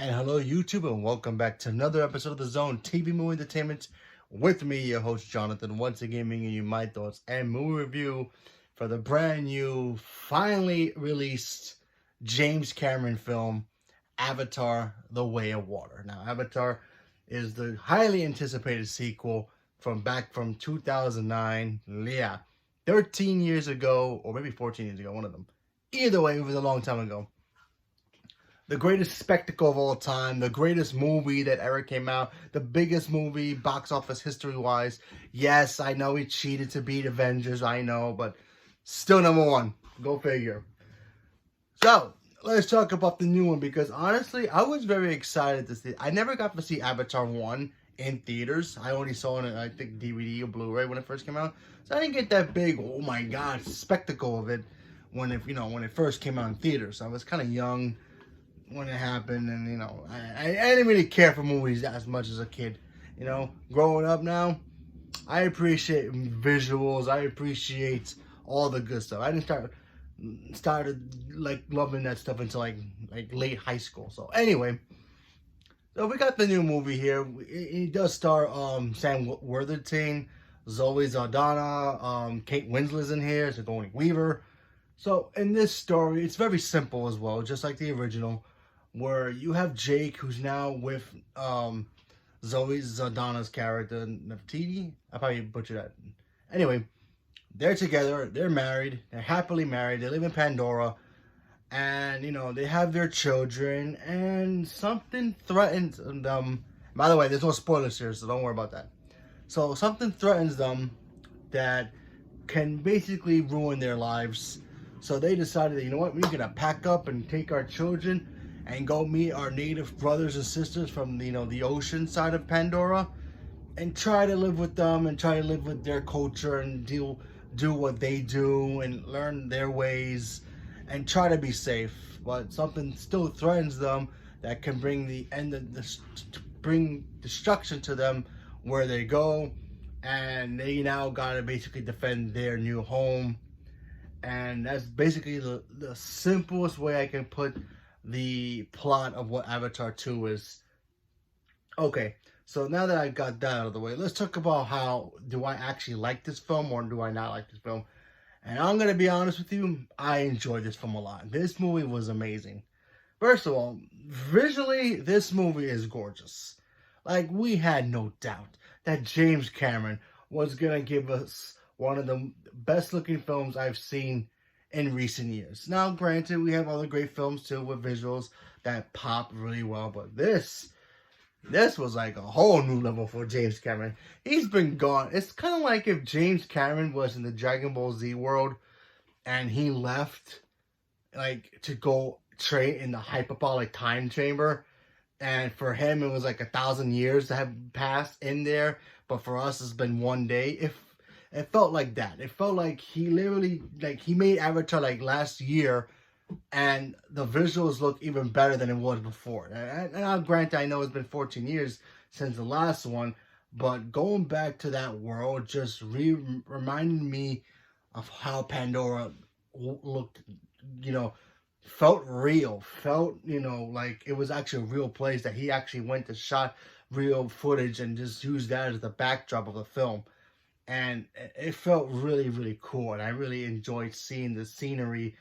And hello, YouTube, and welcome back to another episode of The Zone TV Movie Entertainment with me, your host, Jonathan, once again bringing you my thoughts and movie review for the brand new, finally released James Cameron film, Avatar: The Way of Water. Now, Avatar is the highly anticipated sequel from 2009. Yeah, 13 years ago, or maybe 14 years ago, one of them. Either way, it was a long time ago. The greatest spectacle of all time, the greatest movie that ever came out, the biggest movie box office history wise. Yes, I know he cheated to beat Avengers, I know, but still number one. Go figure. So, let's talk about the new one because honestly, I was very excited to see. I never got to see Avatar 1 in theaters. I only saw it, I think, DVD or Blu-ray when it first came out. So I didn't get that big, oh my god, spectacle of it when it first came out in theaters. I was kind of young when it happened, and I didn't really care for movies as much as a kid. Growing up now, I appreciate visuals. I appreciate all the good stuff. I didn't started like loving that stuff until like late high school. So anyway, so we got the new movie here. It does star Sam Worthington, Zoe Saldana, Kate Winslet's in here, Sigourney Weaver. So in this story, it's very simple as well, just like the original, where you have Jake, who's now with Zoe Saldana's character, Nefertiti. I probably butchered that. Anyway, they're together, they're married, they're happily married, they live in Pandora, and, they have their children, and something threatens them. By the way, there's no spoilers here, so don't worry about that. So something threatens them that can basically ruin their lives. So they decided that, we're going to pack up and take our children and go meet our native brothers and sisters from, the ocean side of Pandora and try to live with them and try to live with their culture and do what they do and learn their ways and try to be safe. But something still threatens them that can bring bring destruction to them where they go, and they now got to basically defend their new home. And that's basically the simplest way I can put the plot of what Avatar 2 is. Okay, so now that I got that out of the way, let's talk about how do I actually like this film or do I not like this film. And I'm going to be honest with you, I enjoyed this film a lot. This movie was amazing. First of all, visually, this movie is gorgeous. Like, we had no doubt that James Cameron was going to give us one of the best looking films I've seen in recent years. Now, granted, we have other great films too with visuals that pop really well, but this was like a whole new level for James Cameron. He's been gone. It's kind of like if James Cameron was in the Dragon Ball Z world and he left like to go train in the hyperbolic time chamber, and for him it was like 1,000 years that have passed in there, but for us it's been one day. It felt like that. It felt like he literally, like, he made Avatar like last year, and the visuals look even better than it was before. And I'll grant, I know it's been 14 years since the last one, but going back to that world just reminded me of how Pandora looked, felt real, felt, like it was actually a real place, that he actually went to shot real footage and just used that as the backdrop of the film. And it felt really, really cool. And I really enjoyed seeing the scenery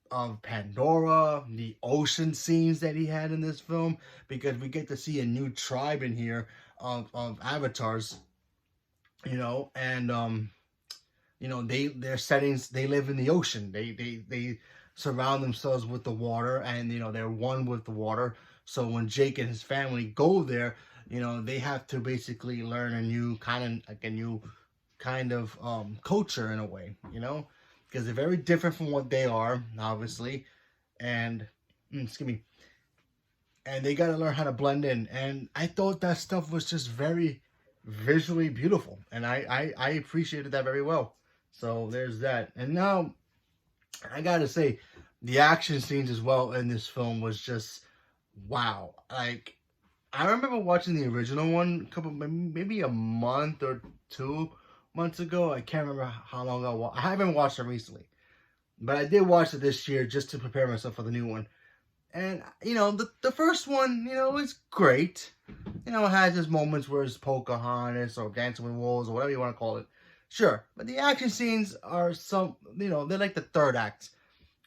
of Pandora, the ocean scenes that he had in this film, because we get to see a new tribe in here of avatars, and their settings, they live in the ocean. They surround themselves with the water, and they're one with the water. So when Jake and his family go there, they have to basically learn a new kind of culture in a way, because they're very different from what they are, obviously, and excuse me, and they got to learn how to blend in. And I thought that stuff was just very visually beautiful, and I appreciated that very well. So there's that. And now I gotta say, the action scenes as well in this film was just wow. Like, I remember watching the original one maybe a month or 2 months ago. I can't remember how long I haven't watched it recently, but I did watch it this year just to prepare myself for the new one. And, you know, the first one, you know, is great. You know, it has its moments where it's Pocahontas or Dancing with Wolves or whatever you want to call it. Sure. But the action scenes are you know, they're like the third act.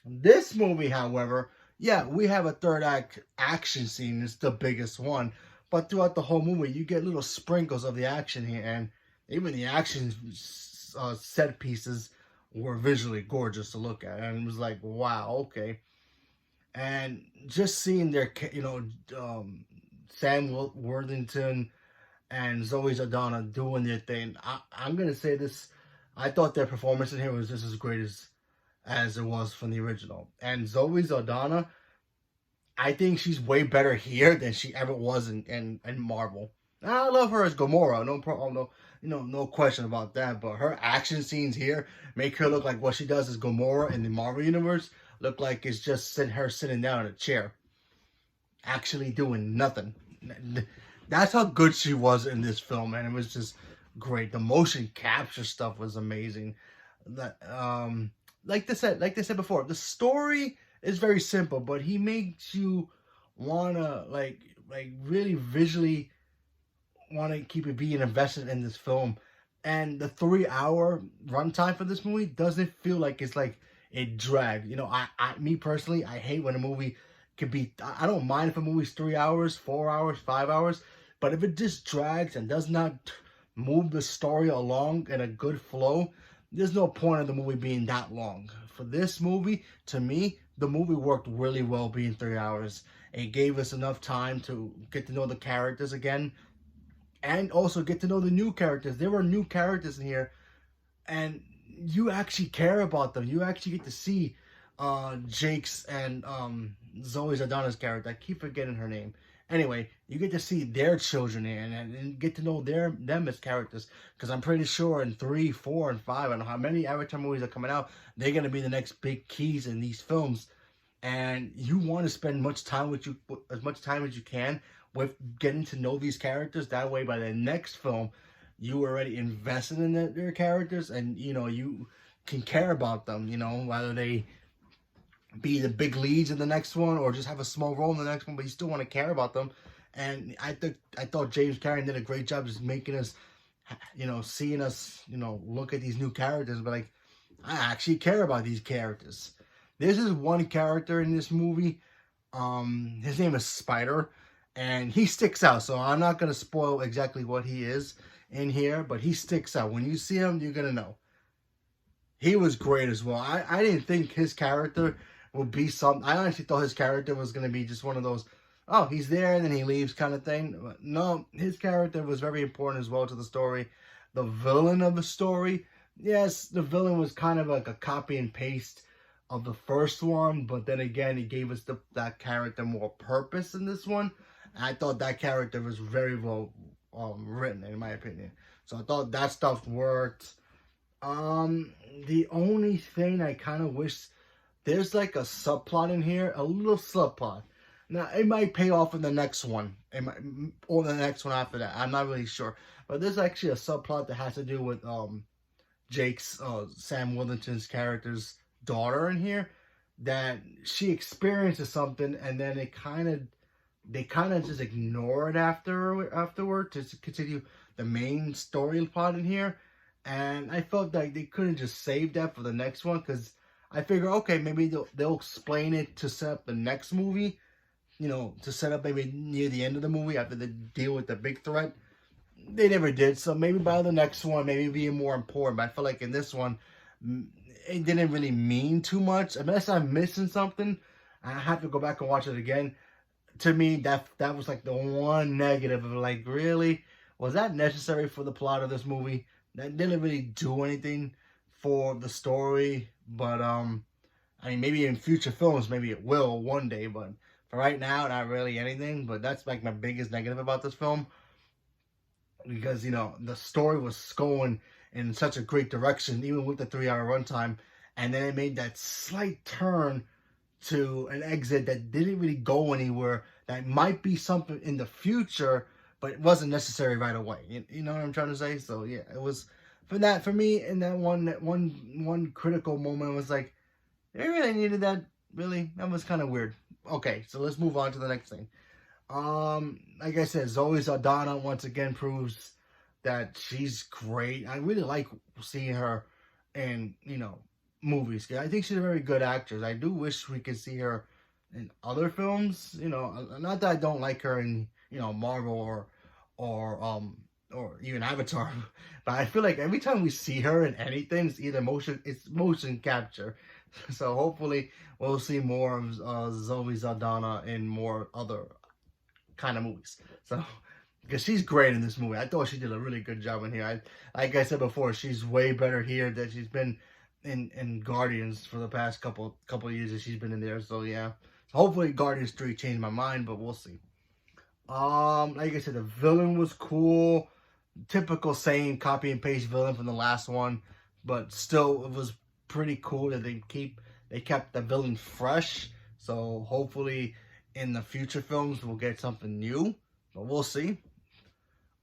This movie, however, yeah, we have a third act action scene. It's the biggest one. But throughout the whole movie, you get little sprinkles of the action here. And even the action set pieces were visually gorgeous to look at. And it was like, wow, okay. And just seeing their, you know, Sam Worthington and Zoe Saldana doing their thing, I'm going to say this. I thought their performance in here was just as great as it was from the original. And Zoe Saldana, I think she's way better here than she ever was in Marvel. I love her as Gamora, no problem, no, you know, no question about that. But her action scenes here make her look like what she does as Gamora in the Marvel universe. Look like it's just her sitting down in a chair, actually doing nothing. That's how good she was in this film, and it was just great. The motion capture stuff was amazing. That like they said before, the story is very simple, but he makes you wanna like really visually want to keep it being invested in this film. And the 3 hour runtime for this movie doesn't feel like it's like it dragged. You know, me personally, I hate when a movie could be. I don't mind if a movie's 3 hours, 4 hours, 5 hours, but if it just drags and does not move the story along in a good flow, there's no point of the movie being that long. For this movie, to me, the movie worked really well being 3 hours. It gave us enough time to get to know the characters again and also get to know the new characters. There were new characters in here, and you actually care about them. You actually get to see Jake's and Zoe Saldana's character. I keep forgetting her name. Anyway, you get to see their children and get to know them as characters. Because I'm pretty sure in 3, 4, and 5, I don't know how many Avatar movies are coming out, they're going to be the next big keys in these films. And you want to spend as much time as you can with getting to know these characters. That way, by the next film, you already invested in their characters, and you know you can care about them. You know, whether they be the big leads in the next one or just have a small role in the next one, but you still want to care about them. And I thought James Cameron did a great job just making us, you know, seeing us, you know, look at these new characters, but like, I actually care about these characters. This is one character in this movie. His name is Spider, and he sticks out. So I'm not gonna spoil exactly what he is in here, but he sticks out. When you see him, you're gonna know. He was great as well. I didn't think his character would be something. I honestly thought his character was gonna be just one of those, oh, he's there and then he leaves kind of thing. But no, his character was very important as well to the story. The villain of the story, yes, the villain was kind of like a copy and paste of the first one, but then again, he gave us that character more purpose in this one. I thought that character was very well written, in my opinion. So I thought that stuff worked. The only thing I kind of wish, there's like a subplot in here, a little subplot. Now, it might pay off in the next one, or the next one after that. I'm not really sure. But there's actually a subplot that has to do with Jake's, Sam Worthington's character's daughter in here, that she experiences something and then they kind of just ignore it afterward to continue the main story plot in here. And I felt like they couldn't just save that for the next one, because I figure, okay, maybe they'll explain it to set up the next movie, you know, to set up maybe near the end of the movie after they deal with the big threat. They never did, so maybe by the next one, maybe being more important. But I feel like in this one, it didn't really mean too much. Unless I'm missing something, I have to go back and watch it again. To me, that was like the one negative of, like, really, was that necessary for the plot of this movie? That didn't really do anything for the story. But I mean, maybe in future films, maybe it will one day. But for right now, not really anything. But that's like my biggest negative about this film, because, you know, the story was going in such a great direction, even with the 3 hour runtime, and then it made that slight turn to an exit that didn't really go anywhere. That might be something in the future, but it wasn't necessary right away. You know what I'm trying to say? So yeah, it was for me. In that one critical moment, was like, they really needed that. Really, that was kind of weird. okay, so let's move on to the next thing. Like I said, Zoe Saldana once again proves that she's great. I really like seeing her in, movies. I think she's a very good actress. I do wish we could see her in other films. Not that I don't like her in, Marvel or even Avatar, but I feel like every time we see her in anything, it's motion capture. So hopefully we'll see more of Zoe Saldana in more other kind of movies. So, because she's great in this movie. I thought she did a really good job in here. Like I said before, she's way better here than she's been in Guardians for the past couple of years that she's been in there. So yeah, hopefully Guardians 3 changed my mind, but we'll see. Like I said, the villain was cool. Typical same copy and paste villain from the last one, but still it was pretty cool that they kept the villain fresh. So hopefully in the future films we'll get something new, but we'll see.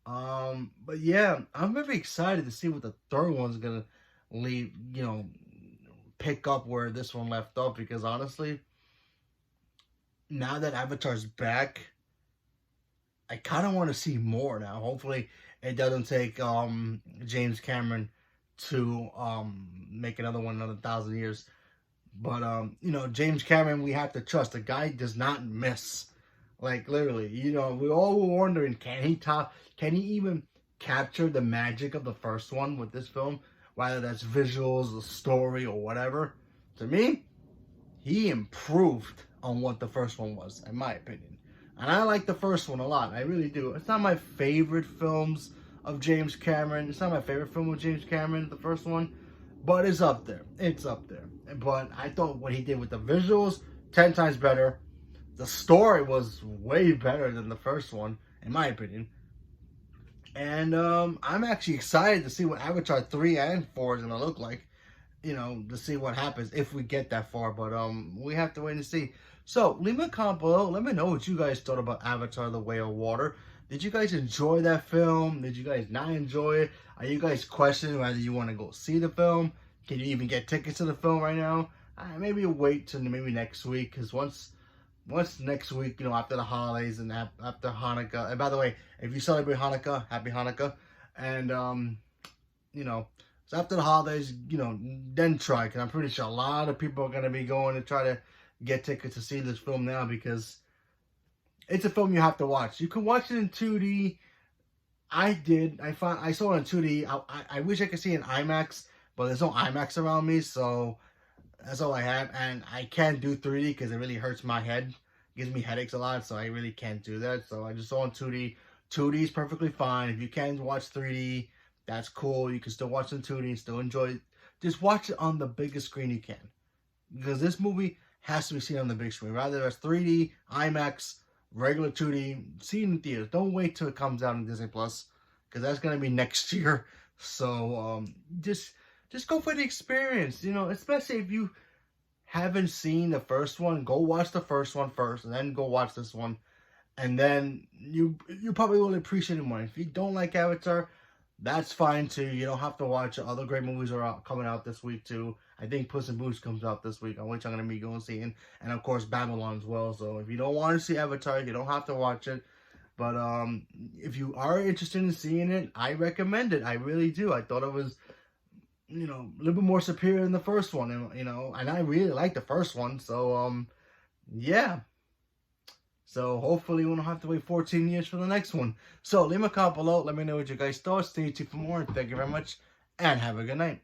But yeah, I'm very excited to see what the third one's gonna leave, pick up where this one left off, because honestly, now that Avatar's back, I kind of want to see more now. Hopefully it doesn't take James Cameron to make another one another 1,000 years. But James Cameron, we have to trust. The guy does not miss. Like literally, we all were wondering, can he even capture the magic of the first one with this film? Whether that's visuals, the story, or whatever. To me, he improved on what the first one was, in my opinion. And I like the first one a lot. I really do. It's not my favorite films of James Cameron. It's not my favorite film of James Cameron, the first one. But it's up there. It's up there. But I thought what he did with the visuals, 10 times better. The story was way better than the first one, in my opinion. And I'm actually excited to see what Avatar 3 and 4 is going to look like. To see what happens if we get that far. But we have to wait and see. So, leave a comment below. Let me know what you guys thought about Avatar: The Way of Water. Did you guys enjoy that film? Did you guys not enjoy it? Are you guys questioning whether you want to go see the film? Can you even get tickets to the film right now? Maybe wait till maybe next week, because once next week, after the holidays and after Hanukkah. And by the way, if you celebrate Hanukkah, happy Hanukkah. And so after the holidays, then try, because I'm pretty sure a lot of people are going to be going to try to get tickets to see this film now, because it's a film you have to watch. You can watch it in 2D. I did. I saw it in 2D. I wish I could see it in IMAX, but there's no IMAX around me, so that's all I have. And I can't do 3D because it really hurts my head. It gives me headaches a lot, so I really can't do that. So I just saw it in 2D. 2D is perfectly fine. If you can't watch 3D, that's cool. You can still watch it in 2D and still enjoy it. Just watch it on the biggest screen you can, because this movie has to be seen on the big screen. Rather it's 3D, IMAX, regular 2D, see it in theaters. Don't wait till it comes out on Disney Plus, because that's gonna be next year. So just go for the experience. Especially if you haven't seen the first one, go watch the first one first, and then go watch this one, and then you probably will appreciate it more. If you don't like Avatar, that's fine too. You don't have to watch it. Other great movies are coming out this week too. I think Puss in Boots comes out this week, which I'm going to be going seeing. And of course, Babylon as well. So if you don't want to see Avatar, you don't have to watch it. But if you are interested in seeing it, I recommend it. I really do. I thought it was, a little bit more superior than the first one. And I really like the first one. So, yeah. So hopefully we don't have to wait 14 years for the next one. So leave a comment below. Let me know what you guys thought. Stay tuned for more. Thank you very much. And have a good night.